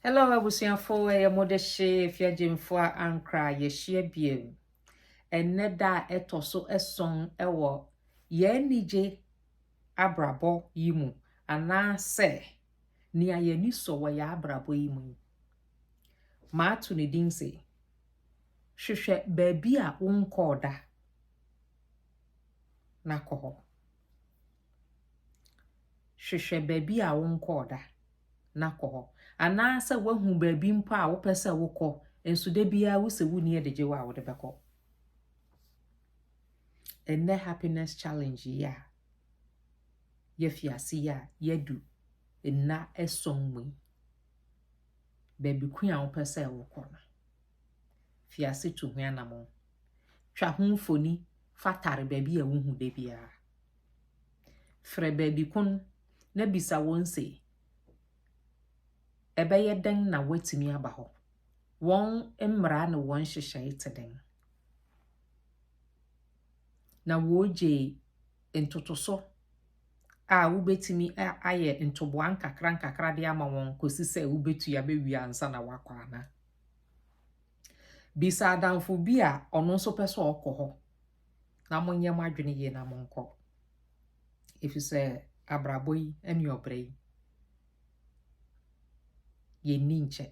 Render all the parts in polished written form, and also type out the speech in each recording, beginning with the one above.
Hello, abusuafo, modeshe fiajimfo ankra yeshia biem. Ɛnnɛ da ɛtɔ ɛson ɛwɔ yɛnigye abrabɔ yi mu anaasɛ nea yɛni so wɔ yɛ abrabɔ yi mu. Maato ne din sɛ hwehwɛ baabi a wonkɔɔ da na kɔ hɔ. Hwehwɛ baabi a wonkɔɔ da na kɔ hɔ. Anaasɛ wahu baabi mpo a wopɛ sɛ wokɔ nso da biara wo sɛ wonni de gye wo a wode bɛkɔ. Ɛnnɛ happiness challenge yi a yɛfiase yi a yɛdu nna ɛson mu yi. Baabi ku a wopɛ sɛ wokɔ no. Fiase tu ho anamo. Twa ho mfoni fatare baabi a wohu da biara. Frɛ baabi kun na bisa wɔn sɛ ɛbɛyɛ den na watimi aba hɔ. Wɔn mmara na wɔn hyehyɛ te den. Na wɔgye ntotoso a wobetimi ayɛ ntoboa nkakra de ama wɔn kosi sɛ wobetu ya bewi ansa na wakɔ ana. Bisa adamfo bi a ɔno nso pɛ sɛ ɔkɔ hɔ. Na monyɛ mo adwene yie na monkɔ. Efisɛ abrabɔ yi ɛne ɔbrɛ yi yɛnni nkyɛ.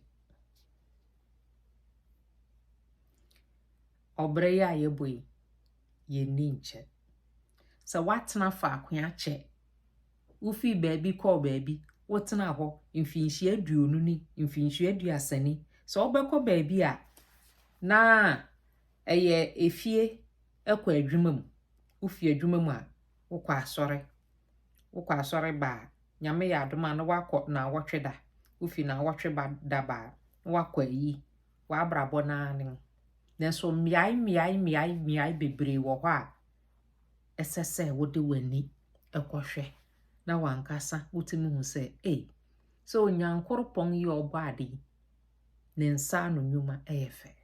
Ɔbrɛ yi a yɛbɔ yi yɛnni nkyɛ. Sɛ watena faako akyɛ, wofi baabi kɔɔ baabi, wotena hɔ mfinhyia 20 ni, mfinhyia 30 ni. Sɛ wobɛkɔ baabi a na ɛyɛ efie ɛkɔ adwuma mu, wofi adwuma mu a wokɔ asɔre ba nyame yɛ adom a na wakɔ na wɔtwe da. Wofi na wɔtwe ba da ba wakɔ ayi wabrabɔ na ne. Nanso mmeae bebree wɔ hɔ a ɛsɛ sɛ wode w'ani ɛkɔhwɛ na wankasa wotimi hu sɛ sɛ onyankoropɔn yi ɔbɔ ade yi ne nsa ano nnwuma ɛyɛ fɛ.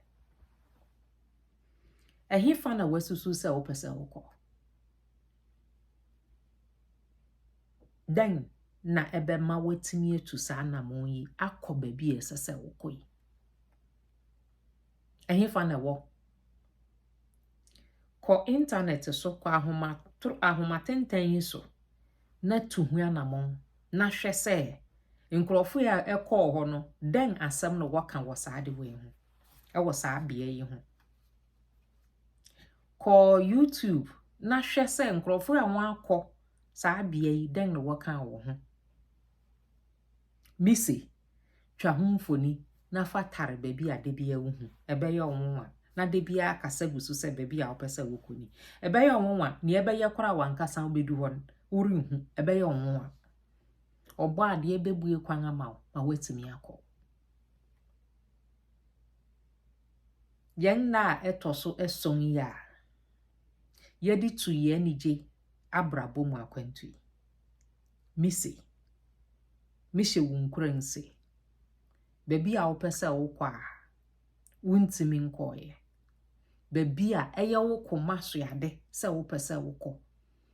Ɛhefa na wasusu sɛ wopɛ sɛ wokɔ. Dan na ɛbɛma watimi atu saa namon yi akɔ baabi a ɛsɛ sɛ wokɔ yi. Ɛhefa na wɔ. Kɔ intanɛt so kɔ ahomatentan yi so na tu hu anamon na hwɛ sɛ nkurɔfo a ɛkɔɔ hɔ no dan asɛm no wɔka wɔ saa de wei ho ɛwɔ saa bea yi ho. Kɔ YouTube na hwɛ sɛ nkurɔfo a wɔn akɔ saa bea yi dan na wɔka wɔ ho. Misi twa ho mfoni na fatare baabi a de bia wohu ɛbɛyɛ nwonwa na de bia kasa gusu sɛ baabi a wopɛ sɛ wokɔ ni. Ɛbɛyɛ nwonwa ne ɛbɛyɛ kora wankasa wobedu hɔ no worenhu ɛbɛyɛ nwonwa. Ɔbɔ adeɛ bɛbue kwan ama wo ma watimi akɔ. Yɛn na ɛtɔ so ɛson yi a yɛde tu yɛnigye abrabɔ mu akwantu yi. Misi mehyɛ wo nkura nse. Baabi a wopɛ sɛ wokɔ a wontimi nkɔɔyɛ. Baabi a ɛyɛ wo koma so ade sɛ wopɛ sɛ wokɔ.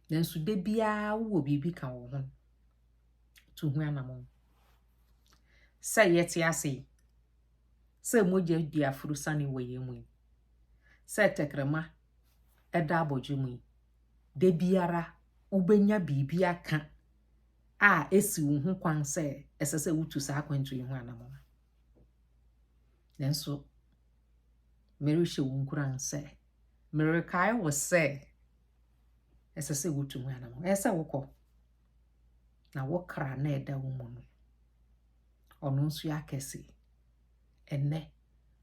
Nanso da biara wo biribi ka wo ho. Tu hu anamon. Sɛ yɛte ase. Sɛ mogya di afuru sane wɔ yɛn mu yi. Sɛ tekrema ɛda abɔdwe mu yi. Da biara wobɛnya biribi aka a esi wo ho kwan sɛ ɛsɛ sɛ wotu saa akwantu yi ho anamon. Nanso merehyɛ wo nkura nsɛ merekae wo sɛ ɛsɛ sɛ wotu ho anamon. Ɛsɛ wokɔ na wokra na ɛda wo mu no ɔno nso yɛ akɛse. Ɛnnɛ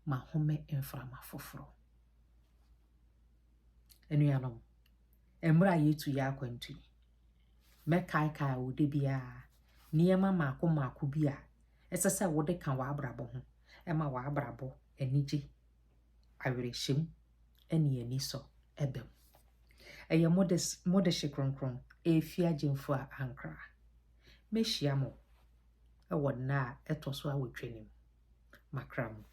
ma home mframa foforo. Anuanom emra yetu ya akwantu yi. Mɛkae wo de biara nneɛma maako bi a ɛsɛ sɛ wode ka w'abrabɔ ho ɛma w'abrabɔ anigye awerɛhyɛm ɛne anisɔ ɛbɛm. Ɛyɛ modehye kronkron efiagyemfo a ankra. Mehyia mo ɛwɔ nna a ɛtɔ so awotwe nim. Makram.